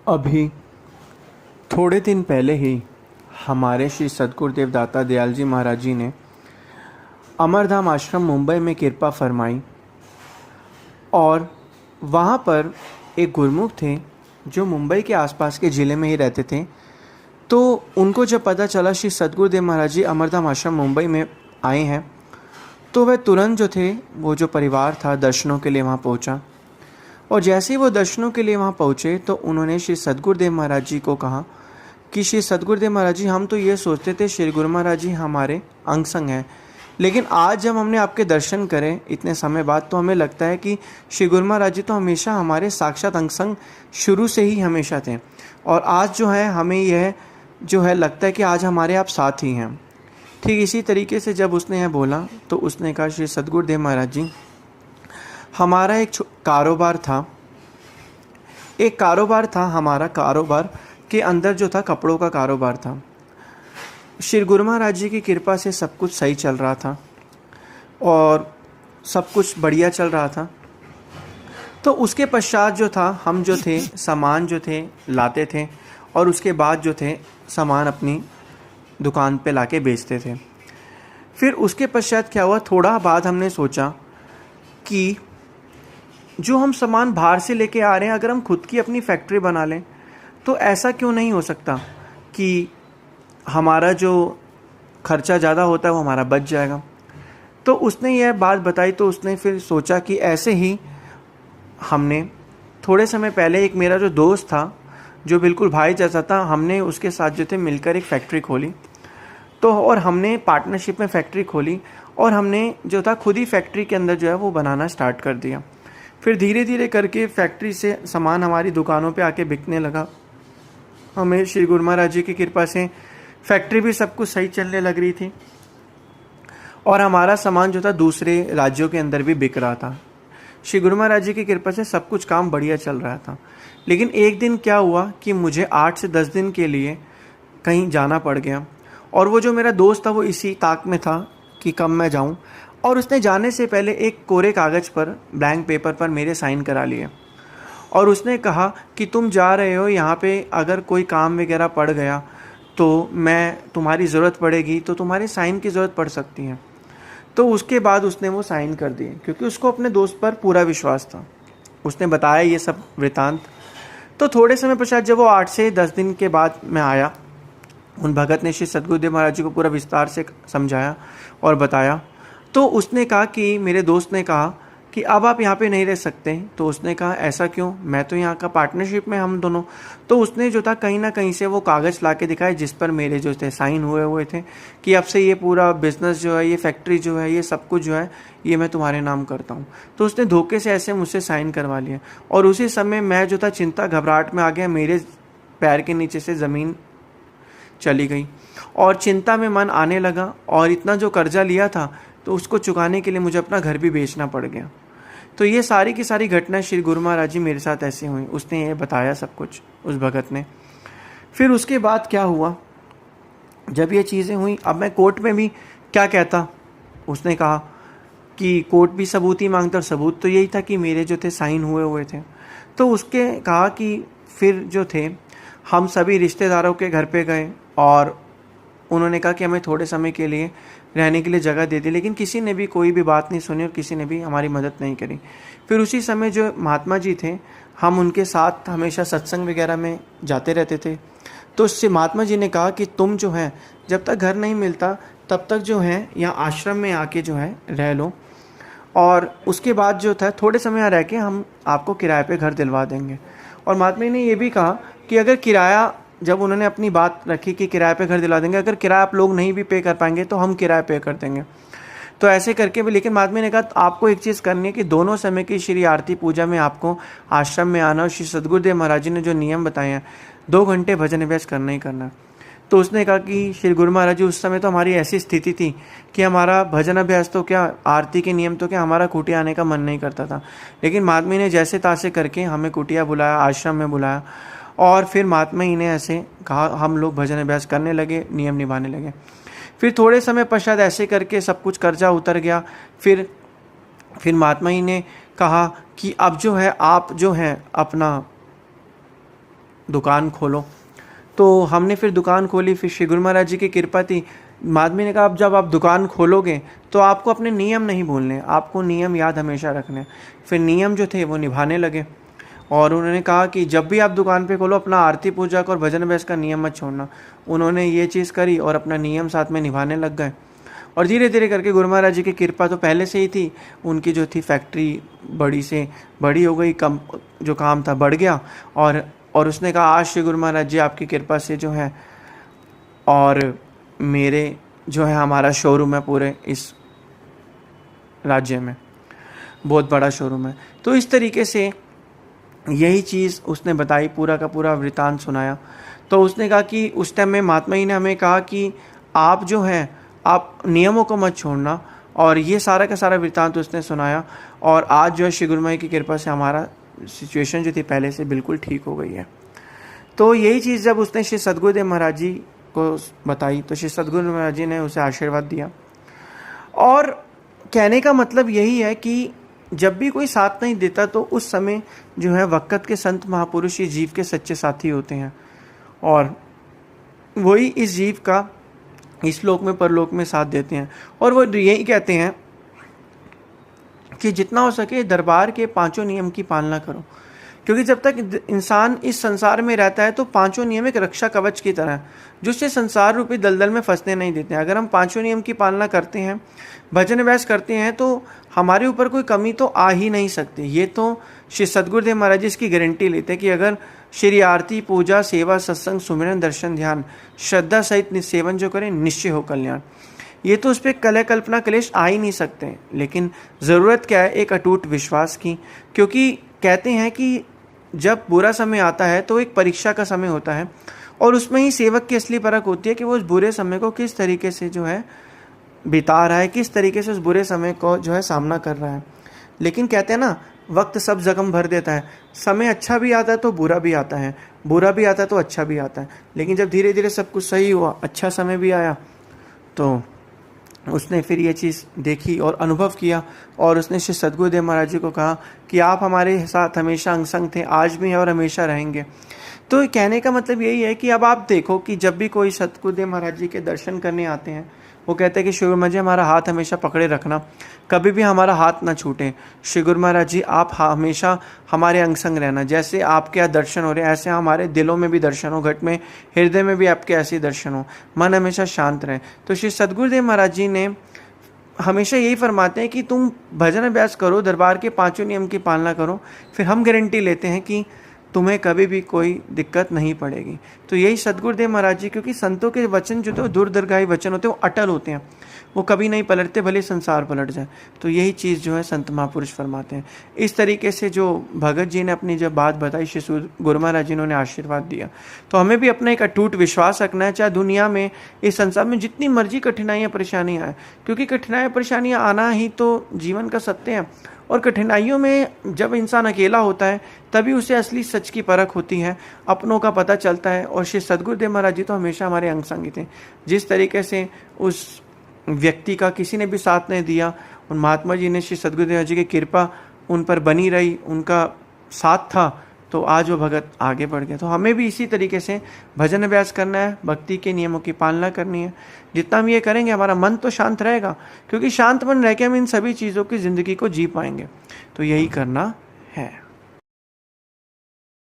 अभी थोड़े दिन पहले ही हमारे श्री सद्गुरुदेव दाता दयाल जी महाराज जी ने अमरधाम आश्रम मुंबई में कृपा फरमाई और वहाँ पर एक गुरुमुख थे जो मुंबई के आसपास के ज़िले में ही रहते थे। तो उनको जब पता चला श्री सद्गुरुदेव महाराज जी अमरधाम आश्रम मुंबई में आए हैं तो वह तुरंत जो थे वो जो परिवार था दर्शनों के लिए वहाँ पहुँचा। और जैसे ही वो दर्शनों के लिए वहाँ पहुँचे तो उन्होंने श्री सद्गुरुदेव महाराज जी को कहा कि श्री सद्गुरुदेव महाराज जी, हम तो ये सोचते थे श्री गुरु महाराज जी हमारे अंग संग हैं, लेकिन आज जब हमने आपके दर्शन करे इतने समय बाद तो हमें लगता है कि श्री गुरु महाराज जी तो हमेशा हमारे साक्षात अंग संग शुरू से ही हमेशा थे। और आज जो है हमें यह जो है लगता है कि आज हमारे आप साथ ही हैं। ठीक इसी तरीके से जब उसने यह बोला तो उसने कहा, श्री सद्गुरुदेव महाराज जी, हमारा एक कारोबार था, हमारा कारोबार के अंदर जो था कपड़ों का कारोबार था। श्री गुरु महाराज जी की कृपा से सब कुछ सही चल रहा था और सब कुछ बढ़िया चल रहा था। तो उसके पश्चात जो था हम जो थे सामान जो थे लाते थे और उसके बाद जो थे सामान अपनी दुकान पे लाके बेचते थे। फिर उसके पश्चात क्या हुआ, थोड़ा बाद हमने सोचा कि जो हम सामान बाहर से लेके आ रहे हैं अगर हम खुद की अपनी फैक्ट्री बना लें तो ऐसा क्यों नहीं हो सकता कि हमारा जो खर्चा ज़्यादा होता है वो हमारा बच जाएगा। तो उसने यह बात बताई तो उसने फिर सोचा कि ऐसे ही हमने थोड़े समय पहले एक मेरा जो दोस्त था जो बिल्कुल भाई जैसा था, हमने उसके साथ जो थे मिलकर एक फैक्ट्री खोली। तो और हमने पार्टनरशिप में फैक्ट्री खोली और हमने जो था खुद ही फैक्ट्री के अंदर जो है वो बनाना स्टार्ट कर दिया। फिर धीरे धीरे करके फैक्ट्री से सामान हमारी दुकानों पे आके बिकने लगा। हमें श्री गुरु महाराज जी की कृपा से फैक्ट्री भी सब कुछ सही चलने लग रही थी और हमारा सामान जो था दूसरे राज्यों के अंदर भी बिक रहा था। श्री गुरु महाराज जी की कृपा से सब कुछ काम बढ़िया चल रहा था। लेकिन एक दिन क्या हुआ कि मुझे 8 से 10 दिन के लिए कहीं जाना पड़ गया और वो जो मेरा दोस्त था वो इसी ताक में था कि कब मैं जाऊं। और उसने जाने से पहले एक कोरे कागज़ पर ब्लैंक पेपर पर मेरे साइन करा लिए और उसने कहा कि तुम जा रहे हो यहाँ पे, अगर कोई काम वगैरह पड़ गया तो मैं तुम्हारी ज़रूरत पड़ेगी तो तुम्हारे साइन की ज़रूरत पड़ सकती है। तो उसके बाद उसने वो साइन कर दिए क्योंकि उसको अपने दोस्त पर पूरा विश्वास था। उसने बताया ये सब वृतांत। तो थोड़े समय पश्चात जब वो 8 से 10 दिन के बाद मैं आया, उन भगत ने श्री सद्गुरुदेव महाराज जी को पूरा विस्तार से समझाया और बताया। तो उसने कहा कि मेरे दोस्त ने कहा कि अब आप यहाँ पे नहीं रह सकते। तो उसने कहा ऐसा क्यों, मैं तो यहाँ का पार्टनरशिप में हम दोनों। तो उसने जो था कहीं ना कहीं से वो कागज़ ला के दिखाए जिस पर मेरे जो थे साइन हुए थे कि अब से ये पूरा बिजनेस जो है, ये फैक्ट्री जो है, ये सब कुछ जो है ये मैं तुम्हारे नाम करता हूँ। तो उसने धोखे से ऐसे मुझसे साइन करवा लिया और उसी समय मैं जो था चिंता घबराहट में आ गया, मेरे पैर के नीचे से ज़मीन चली गई और चिंता में मन आने लगा। और इतना जो कर्जा लिया था तो उसको चुकाने के लिए मुझे अपना घर भी बेचना पड़ गया। तो ये सारी की सारी घटना श्री गुरु महाराज जी मेरे साथ ऐसे हुई। उसने ये बताया सब कुछ उस भगत ने। फिर उसके बाद क्या हुआ, जब ये चीज़ें हुई, अब मैं कोर्ट में भी क्या कहता। उसने कहा कि कोर्ट भी सबूत ही मांगता और सबूत तो यही था कि मेरे जो थे साइन हुए थे। तो उसके कहा कि फिर जो थे हम सभी रिश्तेदारों के घर पे गए और उन्होंने कहा कि हमें थोड़े समय के लिए रहने के लिए जगह दे दी, लेकिन किसी ने भी कोई भी बात नहीं सुनी और किसी ने भी हमारी मदद नहीं करी। फिर उसी समय जो महात्मा जी थे, हम उनके साथ हमेशा सत्संग वगैरह में जाते रहते थे। तो उससे महात्मा जी ने कहा कि तुम जो है जब तक घर नहीं मिलता तब तक जो है यहाँ आश्रम में आके जो है रह लो और उसके बाद जो था थोड़े समय यहाँ रह के हम आपको किराए पे घर दिलवा देंगे। और महात्मा जी ने ये भी कहा कि अगर किराया, जब उन्होंने अपनी बात रखी कि किराए पे घर दिला देंगे, अगर किराया आप लोग नहीं भी पे कर पाएंगे तो हम किराया पे कर देंगे। तो ऐसे करके भी, लेकिन महात्मा ने कहा आपको एक चीज़ करनी है कि दोनों समय की श्री आरती पूजा में आपको आश्रम में आना और श्री सद्गुरुदेव महाराज जी ने जो नियम बताए हैं 2 घंटे भजन अभ्यास करना ही करना। तो उसने कहा कि श्री गुरु महाराज जी उस समय तो हमारी ऐसी स्थिति थी कि हमारा भजन अभ्यास तो क्या, आरती के नियम तो क्या, हमारा कुटिया आने का मन नहीं करता था। लेकिन महात्मा ने जैसे तासे करके हमें कुटिया बुलाया, आश्रम में बुलाया और फिर महात्मा जी ने ऐसे कहा, हम लोग भजन अभ्यास करने लगे, नियम निभाने लगे। फिर थोड़े समय पश्चात ऐसे करके सब कुछ कर्जा उतर गया। फिर महात्मा जी ने कहा कि अब जो है आप जो है अपना दुकान खोलो। तो हमने फिर दुकान खोली। फिर श्री गुरु महाराज जी की कृपा थी। महात्मा ने कहा अब जब आप दुकान खोलोगे तो आपको अपने नियम नहीं भूलने, आपको नियम याद हमेशा रखने। फिर नियम जो थे वो निभाने लगे। और उन्होंने कहा कि जब भी आप दुकान पे खोलो अपना आरती पूजा का और भजन अभ्यास का नियम मत छोड़ना। उन्होंने ये चीज़ करी और अपना नियम साथ में निभाने लग गए। और धीरे धीरे करके गुरु महाराज जी की कृपा तो पहले से ही थी। उनकी जो थी फैक्ट्री बड़ी से बड़ी हो गई, कम जो काम था बढ़ गया। और उसने कहा आज श्री गुरु महाराज जी आपकी कृपा से जो है और मेरे जो है हमारा शोरूम है पूरे इस राज्य में, बहुत बड़ा शोरूम है। तो इस तरीके से यही चीज़ उसने बताई, पूरा का पूरा वृतांत सुनाया। तो उसने कहा कि उस टाइम में महात्मा जी ने हमें कहा कि आप जो हैं आप नियमों को मत छोड़ना। और ये सारा का सारा वृतांत उसने सुनाया। और आज जो है श्री गुरु महाराज की कृपा से हमारा सिचुएशन जो थी पहले से बिल्कुल ठीक हो गई है। तो यही चीज़ जब उसने श्री सद्गुरुदेव महाराज जी को बताई तो श्री सद्गुरु महाराज जी ने उसे आशीर्वाद दिया। और कहने का मतलब यही है कि जब भी कोई साथ नहीं देता तो उस समय जो है वक़्त के संत महापुरुष ये जीव के सच्चे साथी होते हैं। और वही इस जीव का इस लोक में परलोक में साथ देते हैं। और वो यही कहते हैं कि जितना हो सके दरबार के पांचों नियम की पालना करो। क्योंकि जब तक इंसान इस संसार में रहता है तो पांचों नियम एक रक्षा कवच की तरह है जो उसे संसार रूपी दलदल में फंसने नहीं देते हैं। अगर हम पांचों नियम की पालना करते हैं, भजन अभ्यास करते हैं तो हमारे ऊपर कोई कमी तो आ ही नहीं सकती। ये तो श्री सद्गुरुदेव महाराज जी इसकी गारंटी लेते हैं कि अगर श्री आरती पूजा सेवा सत्संग सुमिरन दर्शन ध्यान श्रद्धा सहित सेवन जो करें निश्चय हो कल्याण। ये तो उस पर कलह कल्पना क्लेश आ ही नहीं सकते। लेकिन ज़रूरत क्या है, एक अटूट विश्वास की। क्योंकि कहते हैं कि जब बुरा समय आता है तो एक परीक्षा का समय होता है और उसमें ही सेवक की असली परख होती है कि वो उस बुरे समय को किस तरीके से जो है बिता रहा है, किस तरीके से उस बुरे समय को जो है सामना कर रहा है। लेकिन कहते हैं ना, वक्त सब जख्म भर देता है। समय अच्छा भी आता है तो बुरा भी आता है, बुरा भी आता है तो अच्छा भी आता है। लेकिन जब धीरे धीरे सब कुछ सही हुआ, अच्छा समय भी आया, तो उसने फिर ये चीज़ देखी और अनुभव किया। और उसने श्री सद्गुरुदेव महाराज जी को कहा कि आप हमारे साथ हमेशा अंग संग थे, आज भी हैं और हमेशा रहेंगे। तो कहने का मतलब यही है कि अब आप देखो कि जब भी कोई सद्गुरुदेव महाराज जी के दर्शन करने आते हैं, वो कहते हैं कि श्री गुरु महाराज जी हमारा हाथ हमेशा पकड़े रखना, कभी भी हमारा हाथ ना छूटे। श्री गुरु महाराज जी आप हमेशा हमारे अंग संग रहना। जैसे आपके यहाँ दर्शन हो रहे हैं ऐसे हमारे दिलों में भी दर्शन हो, घट में हृदय में भी आपके ऐसे दर्शन हो, मन हमेशा शांत रहे। तो श्री सद्गुरुदेव महाराज जी ने हमेशा यही फरमाते हैं कि तुम भजन अभ्यास करो, दरबार के पांचों नियम की पालना करो, फिर हम गारंटी लेते हैं कि तुम्हें कभी भी कोई दिक्कत नहीं पड़ेगी। तो यही सद्गुरुदेव महाराज जी, क्योंकि संतों के वचन जो थे दूरदर्गाही वचन होते हैं, वो अटल होते हैं, वो कभी नहीं पलटते भले संसार पलट जाए। तो यही चीज़ जो है संत महापुरुष फरमाते हैं। इस तरीके से जो भगत जी ने अपनी जब बात बताई, श्री गुरु महाराज जी ने आशीर्वाद दिया, तो हमें भी अपना एक अटूट विश्वास रखना है। चाहे दुनिया में इस संसार में जितनी मर्जी कठिनाइयाँ परेशानियाँ आए, क्योंकि कठिनाइयाँ परेशानियाँ आना ही तो जीवन का सत्य है। और कठिनाइयों में जब इंसान अकेला होता है तभी उसे असली सच की परख होती है, अपनों का पता चलता है। और श्री सद्गुरुदेव महाराज जी तो हमेशा हमारे अंग संगी थे। जिस तरीके से उस व्यक्ति का किसी ने भी साथ नहीं दिया, उन महात्मा जी ने श्री सद्गुरुदेव जी की कृपा उन पर बनी रही, उनका साथ था, तो आज वो भगत आगे बढ़ गया। तो हमें भी इसी तरीके से भजन अभ्यास करना है, भक्ति के नियमों की पालना करनी है। जितना हम ये करेंगे हमारा मन तो शांत रहेगा, क्योंकि शांत मन रह के हम इन सभी चीज़ों की ज़िंदगी को जी पाएंगे। तो यही करना है।